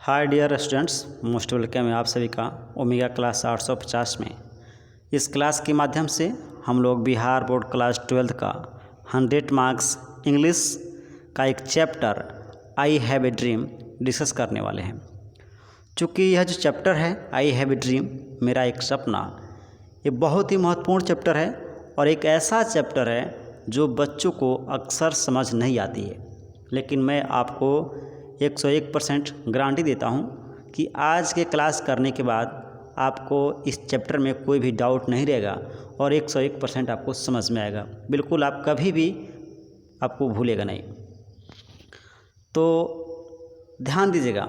हाय dear students, most welcome है आप सभी का ओमेगा क्लास 850 में। इस क्लास के माध्यम से हम लोग बिहार बोर्ड क्लास 12 का 100 मार्क्स इंग्लिश का एक chapter I have a dream discuss करने वाले हैं। चूँकि यह जो चैप्टर है आई हैव ए ड्रीम मेरा एक सपना, ये बहुत ही महत्वपूर्ण चैप्टर है और एक ऐसा चैप्टर है जो बच्चों को अक्सर समझ नहीं आती है। लेकिन मैं आपको 101% गारंटी देता हूँ कि आज के क्लास करने के बाद आपको इस चैप्टर में कोई भी डाउट नहीं रहेगा और 101% आपको समझ में आएगा। बिल्कुल आप कभी भी आपको भूलेगा नहीं। तो ध्यान दीजिएगा,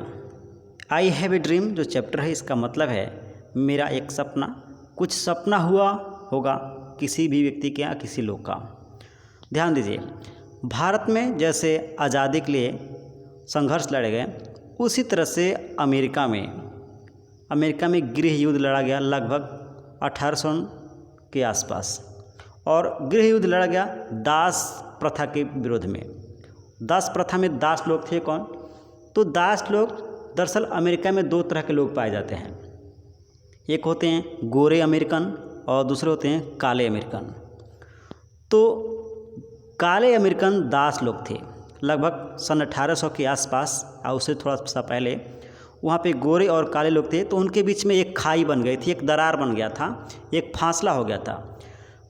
आई हैव ए ड्रीम जो चैप्टर है इसका मतलब है मेरा एक सपना। कुछ सपना हुआ होगा किसी भी व्यक्ति के या किसी लोग का। ध्यान दीजिए, भारत में जैसे आज़ादी के लिए संघर्ष लड़े गए, उसी तरह से अमेरिका में गृह युद्ध लड़ा गया लगभग 1800 के आसपास। और गृह युद्ध लड़ा गया दास प्रथा के विरोध में। दास प्रथा में दास लोग थे कौन? तो दास लोग दरअसल अमेरिका में दो तरह के लोग पाए जाते हैं। एक होते हैं गोरे अमेरिकन और दूसरे होते हैं काले अमेरिकन। तो काले अमेरिकन दास लोग थे लगभग सन 1800 के आसपास और उससे थोड़ा सा पहले। वहाँ पे गोरे और काले लोग थे, तो उनके बीच में एक खाई बन गई थी, एक दरार बन गया था, एक फासला हो गया था।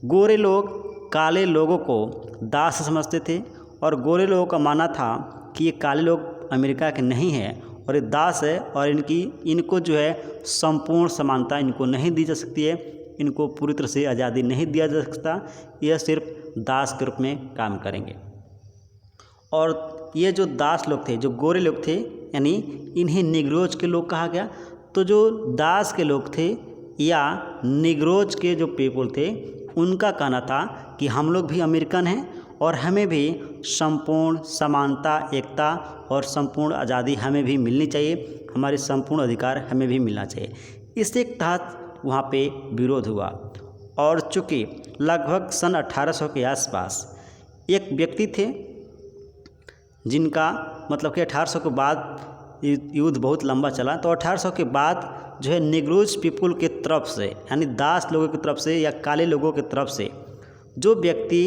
गोरे लोग काले लोगों को दास समझते थे और गोरे लोगों का मानना था कि ये काले लोग अमेरिका के नहीं हैं और ये दास है और इनको जो है संपूर्ण समानता इनको नहीं दी जा सकती है, इनको पूरी तरह से आज़ादी नहीं दिया जा सकता, यह सिर्फ दास के रूप में काम करेंगे। और ये जो दास लोग थे, जो गोरे लोग थे, यानी इन्हें निग्रोज के लोग कहा गया। तो जो दास के लोग थे या निग्रोज के जो पीपल थे, उनका कहना था कि हम लोग भी अमेरिकन हैं और हमें भी संपूर्ण समानता, एकता और संपूर्ण आज़ादी हमें भी मिलनी चाहिए, हमारे संपूर्ण अधिकार हमें भी मिलना चाहिए। इसके तहत वहाँ पे विरोध हुआ। और चूँकि लगभग सन 1800 के आसपास एक व्यक्ति थे जिनका मतलब कि 1800 के बाद युद्ध बहुत लंबा चला। तो 1800 के बाद जो है निग्रोज पीपल के तरफ से, यानी दास लोगों की तरफ से या काले लोगों की तरफ से जो व्यक्ति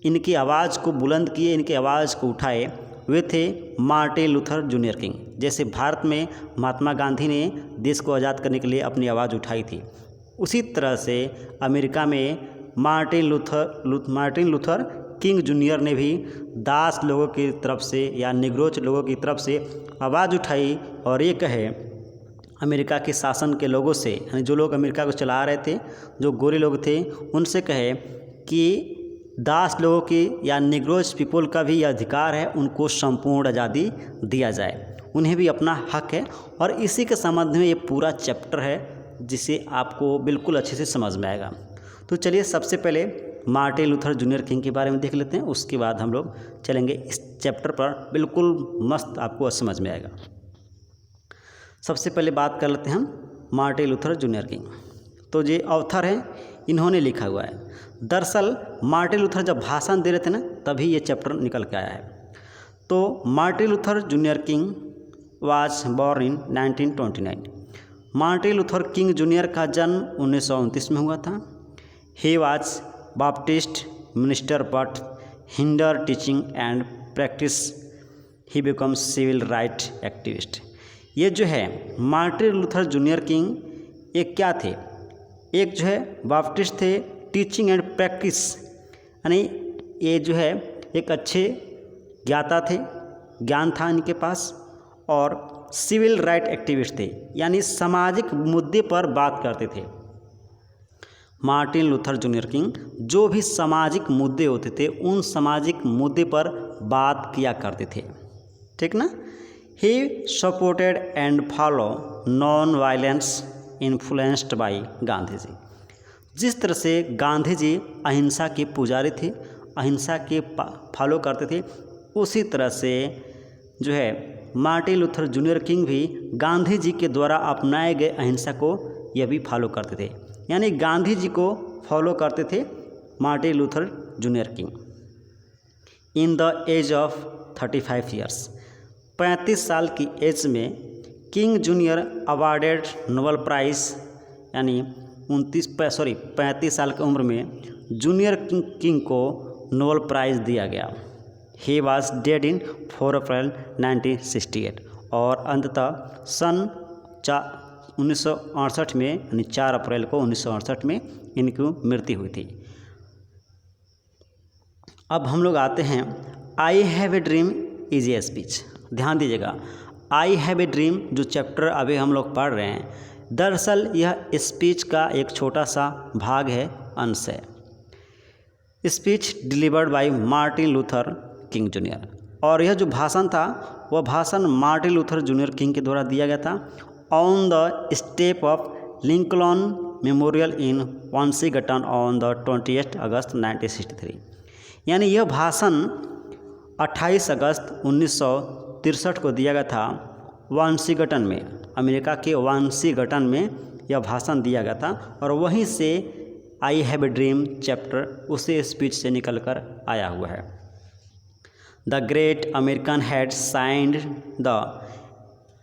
इनकी आवाज़ को बुलंद किए, इनकी आवाज़ को उठाए, वे थे मार्टिन लूथर जूनियर किंग। जैसे भारत में महात्मा गांधी ने देश को आज़ाद करने के लिए अपनी आवाज़ उठाई थी, उसी तरह से अमेरिका में मार्टिन लूथर किंग जूनियर ने भी दास लोगों की तरफ से या निग्रोज लोगों की तरफ से आवाज़ उठाई और ये कहे अमेरिका के शासन के लोगों से, यानी जो लोग अमेरिका को चला रहे थे, जो गोरे लोग थे, उनसे कहे कि दास लोगों की या निग्रोज पीपल का भी अधिकार है, उनको संपूर्ण आज़ादी दिया जाए, उन्हें भी अपना हक है। और इसी के संबंध में ये पूरा चैप्टर है जिसे आपको बिल्कुल अच्छे से समझ में आएगा। तो चलिए सबसे पहले मार्टिन लूथर जूनियर किंग के बारे में देख लेते हैं, उसके बाद हम लोग चलेंगे इस चैप्टर पर, बिल्कुल मस्त आपको समझ में आएगा। सबसे पहले बात कर लेते हैं हम मार्टिन लूथर जूनियर किंग। तो ये ऑथर हैं, इन्होंने लिखा हुआ है। दरअसल मार्टिन लूथर जब भाषण दे रहे थे ना, तभी ये चैप्टर निकल के आया है। तो Martin Luther junior King was born in 1929। Martin Luther King junior का जन्म 1929 में हुआ था। He was Baptist minister but hindered teaching and practice. He becomes civil right activist. ये जो है मार्टिन लूथर जूनियर किंग एक क्या थे? एक जो है बाप्टिस्ट थे, टीचिंग एंड प्रैक्टिस, यानी ये जो है एक अच्छे ज्ञाता थे, ज्ञान था इनके पास, और सिविल राइट एक्टिविस्ट थे, यानी सामाजिक मुद्दे पर बात करते थे। मार्टिन लूथर जूनियर किंग जो भी सामाजिक मुद्दे होते थे, उन सामाजिक मुद्दे पर बात किया करते थे, ठीक ना। He supported and follow non violence influenced by Gandhi ji. जिस तरह से गांधी जी अहिंसा के पुजारी थे, अहिंसा के फॉलो करते थे, उसी तरह से जो है मार्टिन लूथर जूनियर किंग भी गांधी जी के द्वारा अपनाए गए अहिंसा को यह भी फॉलो करते थे, यानी गांधी जी को फॉलो करते थे Martin Luther junior King. In the age of 35 years, 35 साल की एज में King junior awarded Nobel prize, यानी 35 साल की उम्र में जूनियर किंग को नोबेल प्राइज़ दिया गया। ही वॉज डेड इन 4 अप्रैल 1968 और अंततः सन 1968 में यानी 4 अप्रैल को 1968 में इनकी मृत्यु हुई थी। अब हम लोग आते हैं I have a dream is a speech. ध्यान दीजिएगा, आई हैव ए ड्रीम जो चैप्टर अभी हम लोग पढ़ रहे हैं, दरअसल यह स्पीच का एक छोटा सा भाग है, अंश है। Speech delivered by Martin Luther King junior, और यह जो भाषण था वह भाषण मार्टिन लूथर जूनियर किंग के द्वारा दिया गया था on the step of Lincoln memorial in Washington on the 28 अगस्त 1963। यानी यह भाषण 28 अगस्त 1963 को दिया गया था वाशिंगटन में, अमेरिका के वाशिंगटन में यह भाषण दिया गया था, और वहीं से I have a dream chapter उसी स्पीच से निकल कर आया हुआ है। The great American had signed the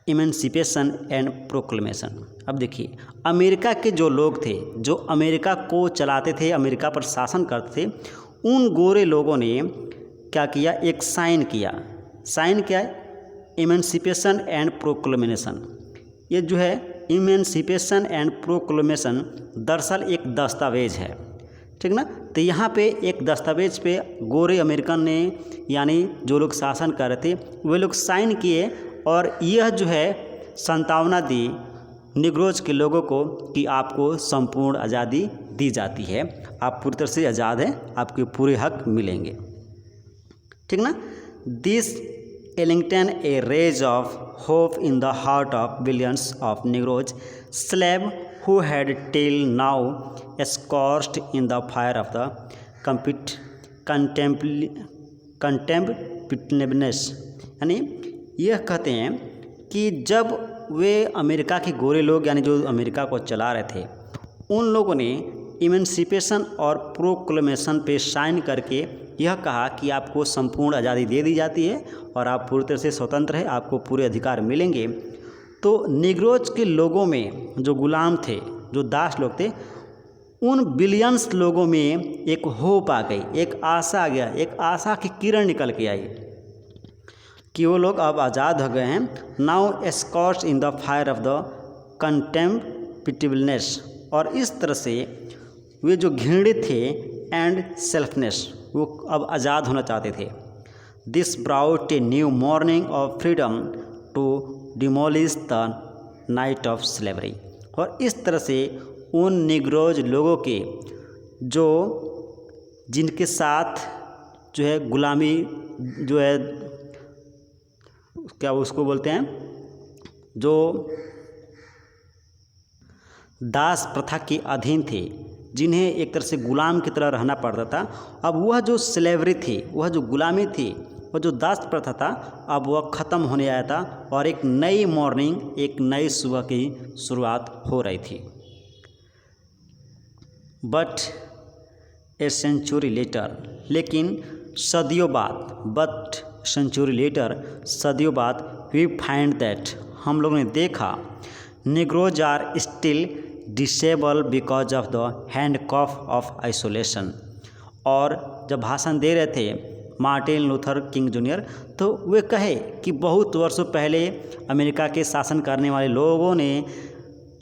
emancipation and proclamation. अब देखिए, अमेरिका के जो लोग थे, जो अमेरिका को चलाते थे, अमेरिका पर शासन करते थे, उन गोरे लोगों ने क्या किया, एक साइन किया। साइन क्या है? Emancipation and proclamation. ये जो है इमेंसिपेशन एंड प्रोक्लेमेशन दरअसल एक दस्तावेज है, ठीक ना। तो यहाँ पे एक दस्तावेज पे गोरे अमेरिकन ने, यानी जो लोग शासन कर रहे थे, वे लोग साइन किए, और यह जो है संतावना दी निग्रोज के लोगों को कि आपको संपूर्ण आज़ादी दी जाती है, आप पूरी तरह से आज़ाद हैं, आपके पूरे हक मिलेंगे, ठीक ना। This Ellington a rage of hope in the heart of billions of Negroes slave who had till now scorched in the fire of the contemptitiveness। यानी यह कहते हैं कि जब वे अमेरिका के गोरे लोग, यानी जो अमेरिका को चला रहे थे, उन लोगों ने इमेंसिपेशन और प्रोक्लेमेशन पे साइन करके यह कहा कि आपको संपूर्ण आज़ादी दे दी जाती है और आप पूरी तरह से स्वतंत्र हैं, आपको पूरे अधिकार मिलेंगे, तो निग्रोज के लोगों में जो गुलाम थे, जो दास लोग थे, उन बिलियंस लोगों में एक होप आ गई, एक आशा आ गया, एक आशा की किरण निकल के आई कि वो लोग अब आज़ाद हो गए हैं। Now scorch in the fire of the contemptibleness, और इस तरह से वे जो घृणित थे एंड सेल्फनेस, वो अब आज़ाद होना चाहते थे। This brought a new morning of freedom to demolish the night of slavery. और इस तरह से उन निग्रोज लोगों के जो जिनके साथ जो है गुलामी, जो है क्या उसको बोलते हैं, जो दास प्रथा के अधीन थे, जिन्हें एक तरह से गुलाम की तरह रहना पड़ता था, अब वह जो स्लेवरी थी, वह जो गुलामी थी, वह जो दास प्रथा था, अब वह ख़त्म होने आया था और एक नई मॉर्निंग, एक नई सुबह की शुरुआत हो रही थी। बट ए सेंचुरी लेटर, लेकिन सदियों बाद, सदियों बाद वी फाइंड दैट, हम लोगों ने देखा, Negroes are still disable because of the handcuff of isolation. और जब भाषण दे रहे थे मार्टिन लूथर किंग जूनियर, तो वे कहे कि बहुत वर्षों पहले अमेरिका के शासन करने वाले लोगों ने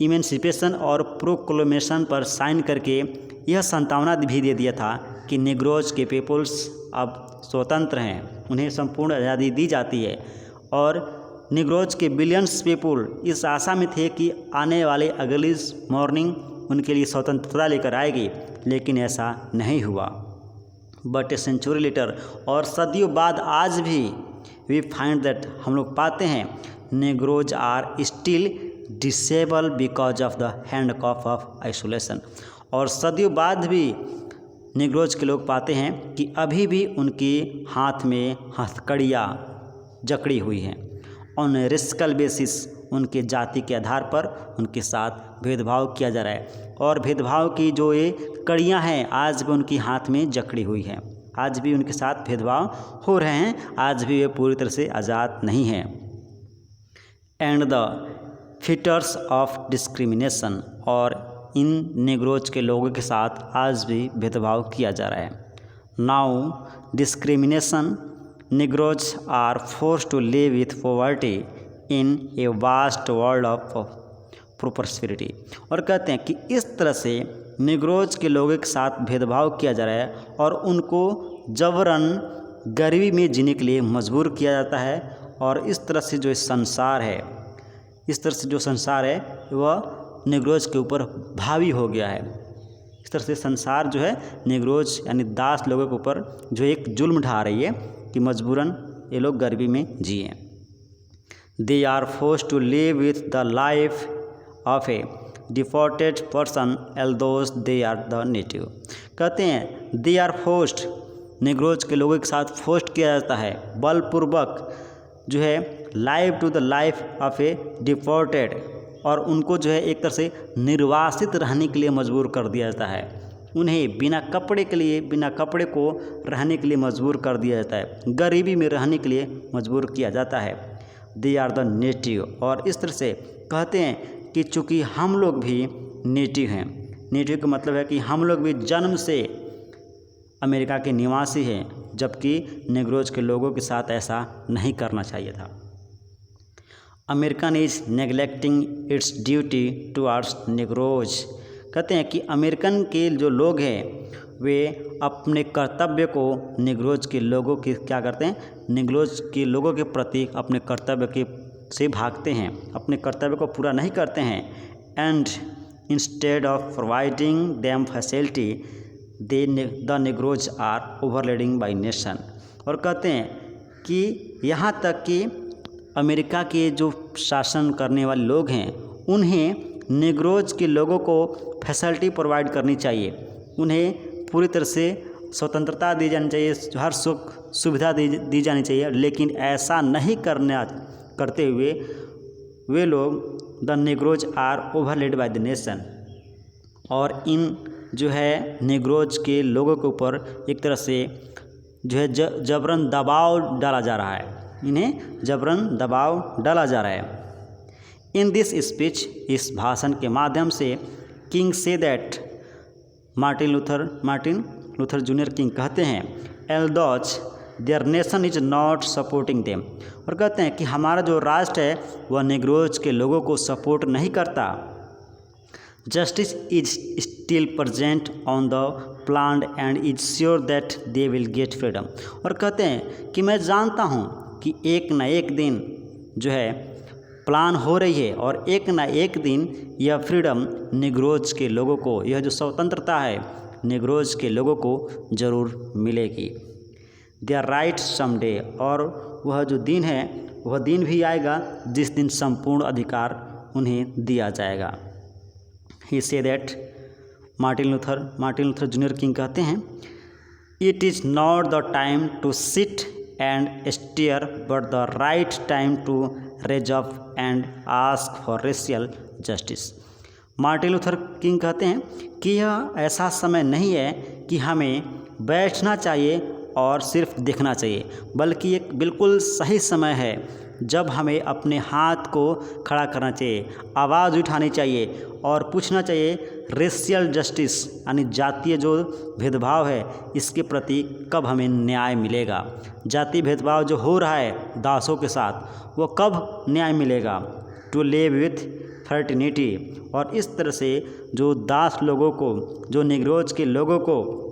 इमेंसिपेशन और प्रोक्लेमेशन पर साइन करके यह संतावना भी दे दिया था कि निग्रोज के पीपुल्स अब स्वतंत्र हैं, उन्हें संपूर्ण आज़ादी दी जाती है, और निग्रोज के बिलियंस पीपुल इस आशा में थे कि आने वाले अगली मॉर्निंग उनके लिए स्वतंत्रता लेकर आएगी, लेकिन ऐसा नहीं हुआ। बट ए सेंचुरी लेटर, और सदियों बाद आज भी वी फाइंड दैट, हम लोग पाते हैं, Negroes are still disable because of the handcuff of isolation. और सदियों बाद भी निग्रोज के लोग पाते हैं कि अभी भी उनके हाथ में हथकड़ियाँ जकड़ी हुई हैं। ऑन रेसिकल बेसिस, उनके जाति के आधार पर उनके साथ भेदभाव किया जा रहा है, और भेदभाव की जो ये कड़ियाँ हैं आज भी उनकी हाथ में जकड़ी हुई हैं, आज भी उनके साथ भेदभाव हो रहे हैं, आज भी वे पूरी तरह से आज़ाद नहीं हैं। And the features of discrimination, और इन नेग्रोज के लोगों के साथ आज भी भेदभाव किया जा रहा है। Now discrimination, Negroes are forced to live with poverty in a vast world of prosperity. और कहते हैं कि इस तरह से नेग्रोज के लोगों के साथ भेदभाव किया जा रहा है और उनको जबरन गरीबी में जीने के लिए मजबूर किया जाता है। और इस तरह से जो संसार है, इस तरह से जो संसार है वह नेग्रोज के ऊपर भावी हो गया है। इस तरह से संसार जो है नेग्रोज यानी दास लोगों के ऊपर जो एक जुल्म ढा रही है कि मजबूरन ये लोग गरीबी में जिए। They are forced to live with the life of a defaulted person although they are the native. कहते हैं दे आर फोर्स्ड, नेग्रोज के लोगों के साथ फोर्स्ड किया जाता है, बलपूर्वक जो है life to the life of a defaulted, और उनको जो है एक तरह से निर्वासित रहने के लिए मजबूर कर दिया जाता है। उन्हें बिना कपड़े को रहने के लिए मजबूर कर दिया जाता है, गरीबी में रहने के लिए मजबूर किया जाता है। दे आर द नेटिव, और इस तरह से कहते हैं कि चूँकि हम लोग भी नेटिव हैं, नेटिव का मतलब है कि हम लोग भी जन्म से अमेरिका के निवासी हैं, जबकि नेग्रोज के लोगों के साथ ऐसा नहीं करना चाहिए था। American is neglecting it's duty towards नेग्रोज। कहते हैं कि अमेरिकन के जो लोग हैं वे अपने कर्तव्य को नेग्रोज के लोगों के क्या करते हैं, नेग्रोज के लोगों के प्रति अपने कर्तव्य के से भागते हैं, अपने कर्तव्य को पूरा नहीं करते हैं। And instead of providing them facility the Negroes are overloading by nation. और कहते हैं कि यहाँ तक कि अमेरिका के जो शासन करने वाले लोग हैं उन्हें नेग्रोज के लोगों को फैसिलिटी प्रोवाइड करनी चाहिए, उन्हें पूरी तरह से स्वतंत्रता दी जानी चाहिए, हर सुख सुविधा दी जानी चाहिए। लेकिन ऐसा नहीं करते हुए वे लोग the Negroes are overlaid by the nation, और इन जो है नेग्रोज के लोगों के ऊपर एक तरह से जो है जबरन दबाव डाला जा रहा है, इन्हें जबरन दबाव डाला जा रहा है। इन दिस स्पीच, इस भाषण के माध्यम से किंग से that Martin Luther junior King कहते हैं although their nation is not supporting them. और कहते हैं कि हमारा जो राष्ट्र है वह नेग्रोज के लोगों को सपोर्ट नहीं करता। Justice is still present on the plan and is sure that they will get freedom. और कहते हैं कि मैं जानता हूँ कि एक न एक दिन जो है प्लान हो रही है और एक न एक दिन यह फ्रीडम नेग्रोज के लोगों को, यह जो स्वतंत्रता है नेग्रोज के लोगों को ज़रूर मिलेगी। देयर राइट समडे, और वह जो दिन है वह दिन भी आएगा जिस दिन संपूर्ण अधिकार उन्हें दिया जाएगा। ही से that Martin Luther junior King कहते हैं it is not the time to sit and stare but the right time to raise up and ask for racial justice. Martin Luther King कहते हैं कि यह ऐसा समय नहीं है कि हमें बैठना चाहिए और सिर्फ देखना चाहिए, बल्कि एक बिल्कुल सही समय है जब हमें अपने हाथ को खड़ा करना चाहिए, आवाज़ उठानी चाहिए और पूछना चाहिए रेशियल जस्टिस यानी जातीय जो भेदभाव है इसके प्रति कब हमें न्याय मिलेगा। जातीय भेदभाव जो हो रहा है दासों के साथ वो कब न्याय मिलेगा। टू लिव विथ फ्रेटर्निटी, और इस तरह से जो दास लोगों को, जो नेग्रोज के लोगों को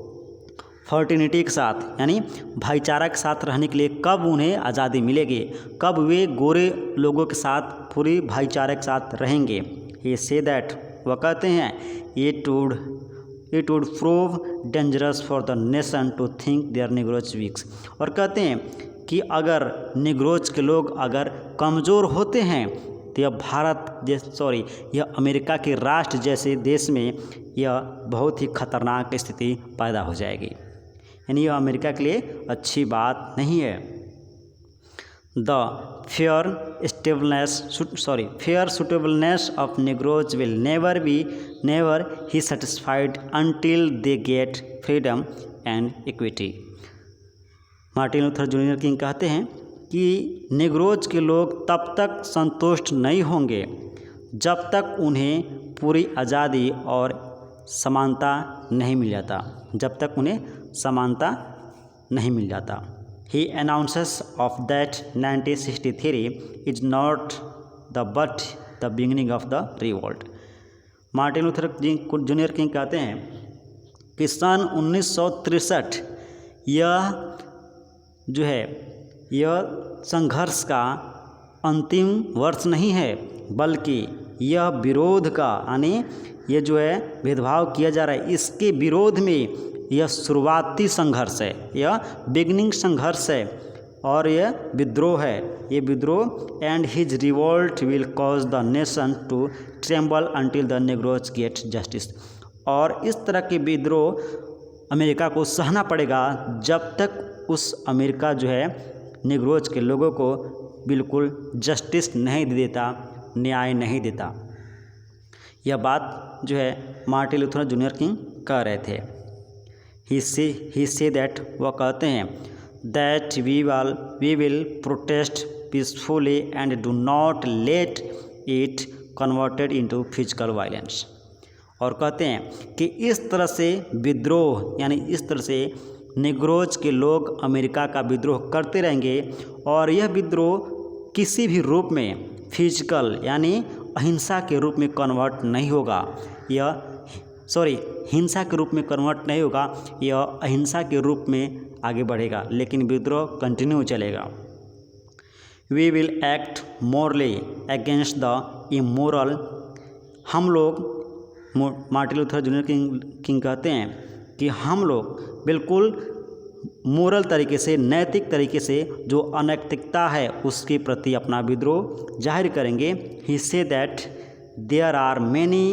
फ्रेटर्निटी के साथ यानी भाईचारा के साथ रहने के लिए कब उन्हें आज़ादी मिलेगी, कब वे गोरे लोगों के साथ पूरी भाईचारे के साथ रहेंगे। ये से दैट, वह कहते हैं it would prove dangerous for the nation to think their Negroes weeks. और कहते हैं कि अगर नेग्रोज के लोग अगर कमज़ोर होते हैं तो यह अमेरिका के राष्ट्र जैसे देश में यह बहुत ही खतरनाक स्थिति पैदा हो जाएगी, यानी यह अमेरिका के लिए अच्छी बात नहीं है। The fair suitableness of Negroes will never he satisfied until they get freedom and equity. Martin Luther junior King कहते हैं कि नेग्रोज के लोग तब तक संतुष्ट नहीं होंगे जब तक उन्हें पूरी आज़ादी और समानता नहीं मिल जाता, जब तक उन्हें समानता नहीं मिल जाता। He announces of that 1963 is not the but the beginning of the revolt। Martin Luther junior King कहते हैं कि सन 1963 यह जो है यह संघर्ष का अंतिम वर्ष नहीं है, बल्कि यह विरोध का, यानी ये जो है भेदभाव किया जा रहा है इसके विरोध में यह शुरुआती संघर्ष है, यह बिगनिंग संघर्ष है और यह विद्रोह है, ये विद्रोह। And his revolt will cause the nation to tremble until the Negroes get justice. और इस तरह के विद्रोह अमेरिका को सहना पड़ेगा जब तक उस अमेरिका जो है नेग्रोज के लोगों को बिल्कुल जस्टिस नहीं दे देता, न्याय नहीं देता। यह बात जो है मार्टिन लूथर जूनियर किंग कह रहे थे। ही से दैट, वह कहते हैं that we will protest peacefully and do not let it converted into physical violence. और कहते हैं कि इस तरह से विद्रोह, यानी इस तरह से नेग्रोज के लोग अमेरिका का विद्रोह करते रहेंगे और यह विद्रोह किसी भी रूप में फिजिकल यानी अहिंसा के रूप में कन्वर्ट नहीं होगा, हिंसा के रूप में कन्वर्ट नहीं होगा, यह अहिंसा के रूप में आगे बढ़ेगा, लेकिन विद्रोह कंटिन्यू चलेगा। We will act morally against the immoral. हम लोग, मार्टिन लूथर जूनियर किंग कहते हैं कि हम लोग बिल्कुल मोरल तरीके से, नैतिक तरीके से जो अनैतिकता है उसके प्रति अपना विद्रोह जाहिर करेंगे। ही से that there are many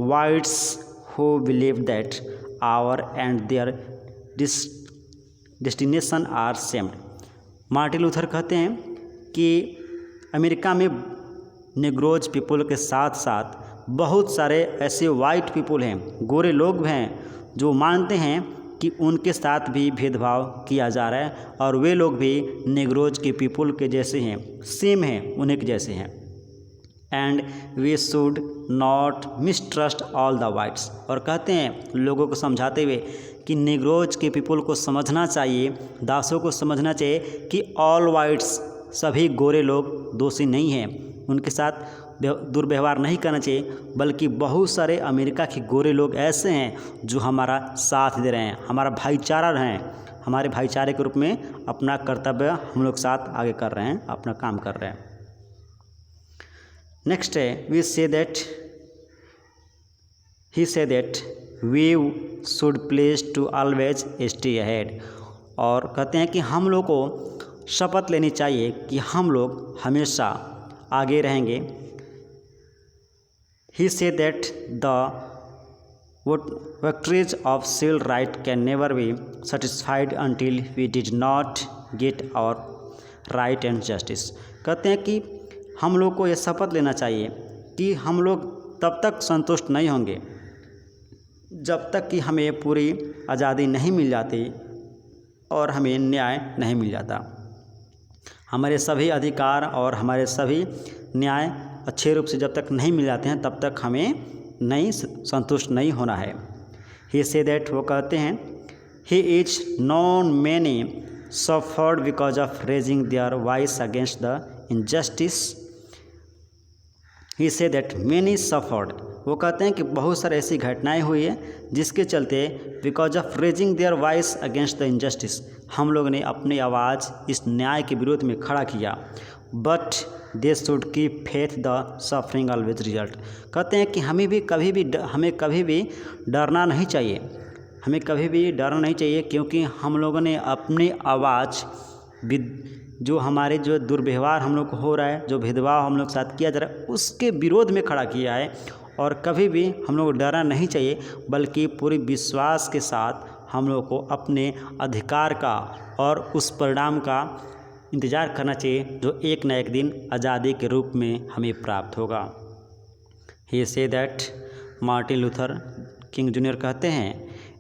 whites who believe that our and their destination are same। Martin Luther कहते हैं कि अमेरिका में नेग्रोज पीपल के साथ साथ बहुत सारे ऐसे वाइट पीपल हैं, गोरे लोग हैं जो मानते हैं कि उनके साथ भी भेदभाव किया जा रहा है और वे लोग भी नेग्रोज के पीपल के जैसे हैं, सेम हैं, उन्हीं के जैसे हैं। And we should not mistrust all the whites. और कहते हैं लोगों को समझाते हुए कि नेग्रोज के पीपल को समझना चाहिए, दासों को समझना चाहिए कि ऑल वाइट्स, सभी गोरे लोग दोषी नहीं हैं, उनके साथ दुर्व्यवहार नहीं करना चाहिए, बल्कि बहुत सारे अमेरिका के गोरे लोग ऐसे हैं जो हमारा साथ दे रहे हैं, हमारा भाईचारा हैं, हमारे भाईचारे के रूप में अपना कर्तव्य हम लोग साथ आगे कर रहे हैं, अपना काम कर रहे हैं। नेक्स्ट है वी से दैट, ही से that we should please to always stay ahead. और कहते हैं कि हम लोग को शपथ लेनी चाहिए कि हम लोग हमेशा आगे रहेंगे। ही से that the victories of civil right can never be satisfied until we did not get our right and justice। कहते हैं कि हम लोग को ये शपथ लेना चाहिए कि हम लोग तब तक संतुष्ट नहीं होंगे जब तक कि हमें पूरी आज़ादी नहीं मिल जाती और हमें न्याय नहीं मिल जाता। हमारे सभी अधिकार और हमारे सभी न्याय अच्छे रूप से जब तक नहीं मिल जाते हैं तब तक हमें नहीं संतुष्ट नहीं होना है। ही से दैट, वो कहते हैं he is non many suffered because of raising their voice against the injustice. He say that many suffered, वो कहते हैं कि बहुत सारी ऐसी घटनाएं हुई है जिसके चलते because of raising their voice against the injustice, हम लोग ने अपनी आवाज़ इस न्याय के विरोध में खड़ा किया। But they should keep faith the suffering always result. कहते हैं कि हमें कभी भी डरना नहीं चाहिए, हमें कभी भी डरना नहीं चाहिए, क्योंकि हम लोगों ने अपनी आवाज़ जो हमारे जो दुर्व्यवहार हम लोग को हो रहा है, जो भेदभाव हम लोग के साथ किया जा रहा है, उसके विरोध में खड़ा किया है। और कभी भी हम लोग को डरना नहीं चाहिए, बल्कि पूरी विश्वास के साथ हम लोग को अपने अधिकार का और उस परिणाम का इंतज़ार करना चाहिए जो एक न एक दिन आज़ादी के रूप में हमें प्राप्त होगा। ही से that, Martin Luther King Junior कहते हैं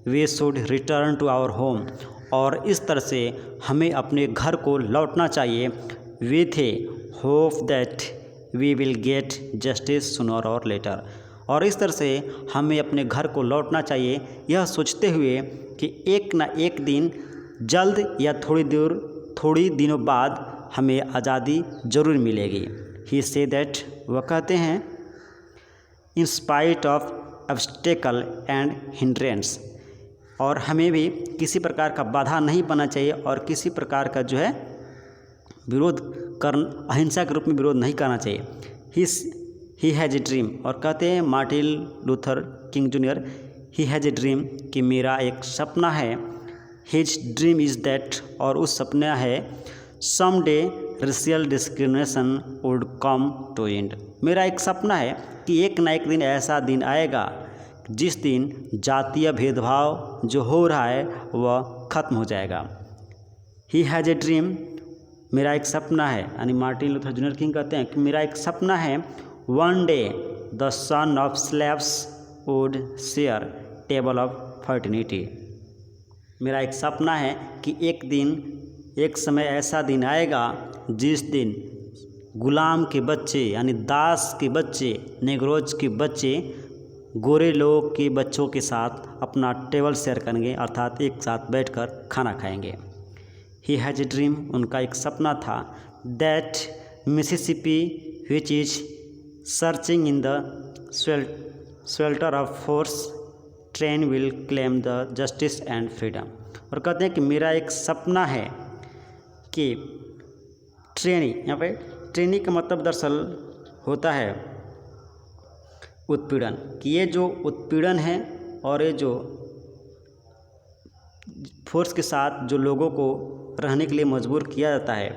we should return to our home. और इस तरह से हमें अपने घर को लौटना चाहिए with a hope that we will get justice sooner or later. और इस तरह से हमें अपने घर को लौटना चाहिए यह सोचते हुए कि एक ना एक दिन जल्द या थोड़ी दिनों बाद हमें आज़ादी ज़रूर मिलेगी। ही से दैट, वह कहते हैं, in spite of obstacle and hindrance, और हमें भी किसी प्रकार का बाधा नहीं बनना चाहिए और किसी प्रकार का जो है विरोध अहिंसा के रूप में विरोध नहीं करना चाहिए। ही हैज़ ए ड्रीम, और कहते हैं Martin Luther King junior, he has a dream, कि मेरा एक सपना है। हिज ड्रीम इज़ दैट, और उस सपना है, some day racial discrimination would come to end. मेरा एक सपना है कि एक ना एक दिन ऐसा दिन आएगा जिस दिन जातीय भेदभाव जो हो रहा है वह ख़त्म हो जाएगा। ही हैज़ ए ड्रीम, मेरा एक सपना है, यानी मार्टिन लूथर जूनियर किंग कहते हैं कि मेरा एक सपना है, one day the son of slaves would share table of fraternity. मेरा एक सपना है कि एक समय ऐसा दिन आएगा जिस दिन गुलाम के बच्चे यानी दास के बच्चे, नेग्रोज के बच्चे गोरे लोग के बच्चों के साथ अपना टेबल शेयर करेंगे, अर्थात एक साथ बैठकर खाना खाएंगे। ही हैज़ ए ड्रीम, उनका एक सपना था, that Mississippi which is searching in the shelter of force train will claim the justice and freedom. और कहते हैं कि मेरा एक सपना है कि ट्रेनी, यहाँ पे ट्रेनी का मतलब दरअसल होता है उत्पीड़न, कि ये जो उत्पीड़न है और ये जो फोर्स के साथ जो लोगों को रहने के लिए मजबूर किया जाता है,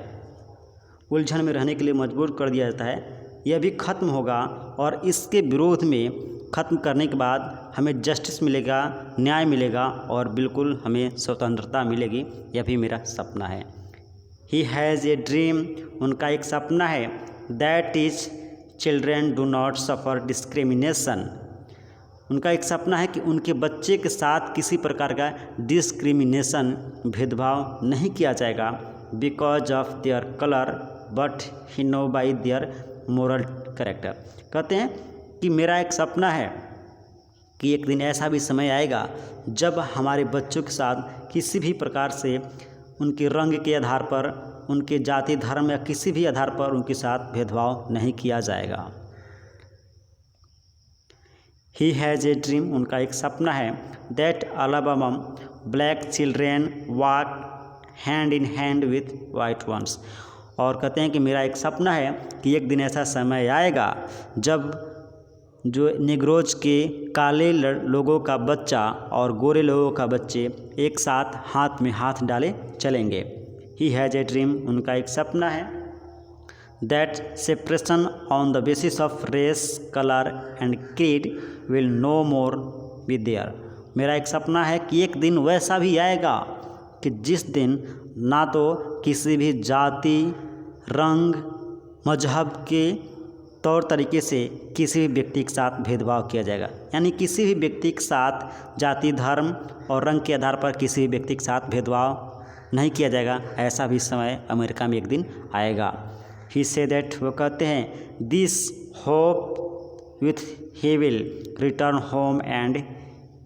उलझन में रहने के लिए मजबूर कर दिया जाता है, यह भी ख़त्म होगा और इसके विरोध में ख़त्म करने के बाद हमें जस्टिस मिलेगा, न्याय मिलेगा और बिल्कुल हमें स्वतंत्रता मिलेगी। यह भी मेरा सपना है। ही हैज़ ए ड्रीम, उनका एक सपना है, that is children do not suffer discrimination. उनका एक सपना है कि उनके बच्चे के साथ किसी प्रकार का डिस्क्रिमिनेशन, भेदभाव नहीं किया जाएगा, because of their colour but he know by their moral character. कहते हैं कि मेरा एक सपना है कि एक दिन ऐसा भी समय आएगा जब हमारे बच्चों के साथ किसी भी प्रकार से उनके रंग के आधार पर, उनके जाति धर्म या किसी भी आधार पर उनके साथ भेदभाव नहीं किया जाएगा। ही हैज़ ए ड्रीम, उनका एक सपना है, that Alabama black children walk hand in hand with white ones. और कहते हैं कि मेरा एक सपना है कि एक दिन ऐसा समय आएगा जब जो निग्रोज के काले लोगों का बच्चा और गोरे लोगों का बच्चे एक साथ हाथ में हाथ डाले चलेंगे। ही हैज़ ए ड्रीम, उनका एक सपना है, that separation on the basis of race, colour and creed will no more be there. मेरा एक सपना है कि एक दिन वैसा भी आएगा कि जिस दिन ना तो किसी भी जाति, रंग, मजहब के तौर तरीके से किसी भी व्यक्ति के साथ भेदभाव किया जाएगा, यानी किसी भी व्यक्ति के साथ जाति, धर्म और रंग के आधार पर किसी भी व्यक्ति के साथ भेदभाव नहीं किया जाएगा। ऐसा भी समय अमेरिका में एक दिन आएगा। ही से दैट, वो कहते हैं, this hope with he will return home and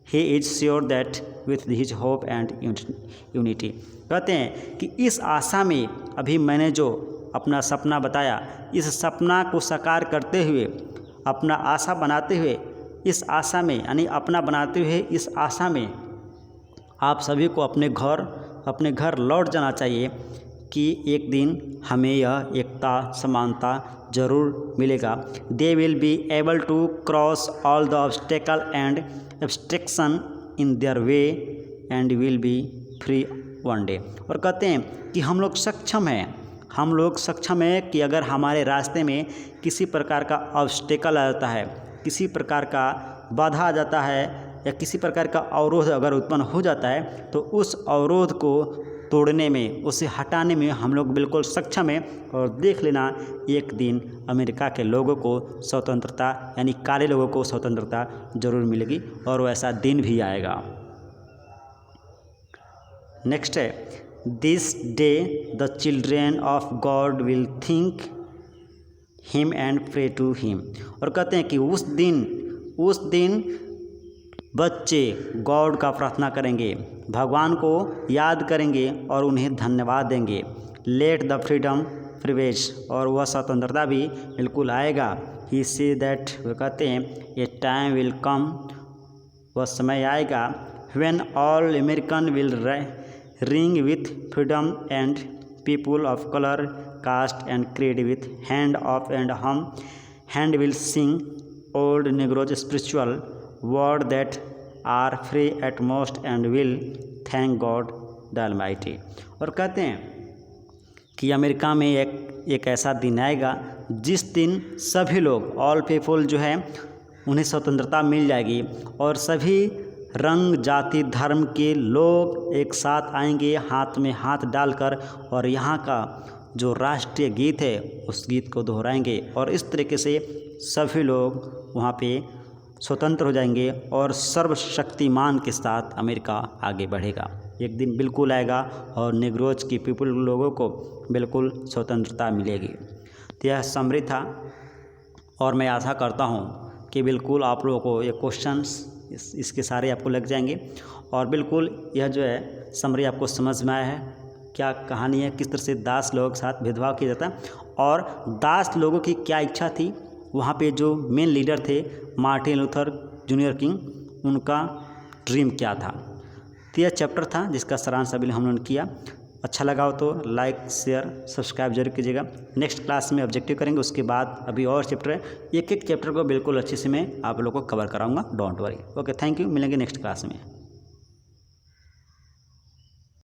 he is sure that with his hope and unity. कहते हैं कि इस आशा में अभी मैंने जो अपना सपना बताया, इस सपना को साकार करते हुए, अपना आशा बनाते हुए, इस आशा में यानी अपना बनाते हुए इस आशा में आप सभी को अपने घर लौट जाना चाहिए कि एक दिन हमें यह एकता, समानता जरूर मिलेगा। They will be able to cross all the obstacle and obstruction in their way and will be free one day. और कहते हैं कि हम लोग सक्षम हैं कि अगर हमारे रास्ते में किसी प्रकार का ऑब्स्टेकल आ जाता है, किसी प्रकार का बाधा आ जाता है या किसी प्रकार का अवरोध अगर उत्पन्न हो जाता है, तो उस अवरोध को तोड़ने में, उसे हटाने में हम लोग बिल्कुल सक्षम हैं। और देख लेना, एक दिन अमेरिका के लोगों को स्वतंत्रता यानी काले लोगों को स्वतंत्रता जरूर मिलेगी और वैसा दिन भी आएगा। नेक्स्ट है this day the children of God will think him and pray to him. और कहते हैं कि उस दिन बच्चे गॉड का प्रार्थना करेंगे, भगवान को याद करेंगे और उन्हें धन्यवाद देंगे। लेट द फ्रीडम प्रिवेज, और वह स्वतंत्रता भी बिल्कुल आएगा। ही से दैट, वे कहते हैं ए टाइम विल कम, वह समय आएगा when all American will ring with freedom and people of colour caste and creed with hand of and hum hand will sing old negroes spiritual word that are free at most and will thank God the almighty. और कहते हैं कि America में एक ऐसा दिन आएगा जिस दिन सभी लोग, ऑल पीपुल जो है, उन्हें स्वतंत्रता मिल जाएगी और सभी रंग जाति धर्म के लोग एक साथ आएंगे हाथ में हाथ डालकर और यहाँ का जो राष्ट्रीय गीत है उस गीत को दोहराएंगे और इस तरीके से सभी लोग वहाँ पे स्वतंत्र हो जाएंगे और सर्वशक्तिमान के साथ अमेरिका आगे बढ़ेगा। एक दिन बिल्कुल आएगा और निग्रोज की पीपल लोगों को बिल्कुल स्वतंत्रता मिलेगी। तो यह समरी था और मैं आशा करता हूँ कि बिल्कुल आप लोगों को ये क्वेश्चंस इसके सारे आपको लग जाएंगे और बिल्कुल यह जो है समरी आपको समझ में आया है, क्या कहानी है, किस तरह से दास लोगों के साथ भेदभाव किया जाता है और दास लोगों की क्या इच्छा थी। वहाँ पे जो मेन लीडर थे मार्टिन लूथर जूनियर किंग, उनका ड्रीम क्या था। तो यह चैप्टर था जिसका सारांश अभी हम लोगों ने किया। अच्छा लगा हो तो लाइक शेयर सब्सक्राइब जरूर कीजिएगा। नेक्स्ट क्लास में ऑब्जेक्टिव करेंगे, उसके बाद अभी और चैप्टर है, एक एक चैप्टर को बिल्कुल अच्छे से मैं आप लोगों को कवर कराऊंगा, don't worry. Okay, thank you, मिलेंगे नेक्स्ट क्लास में।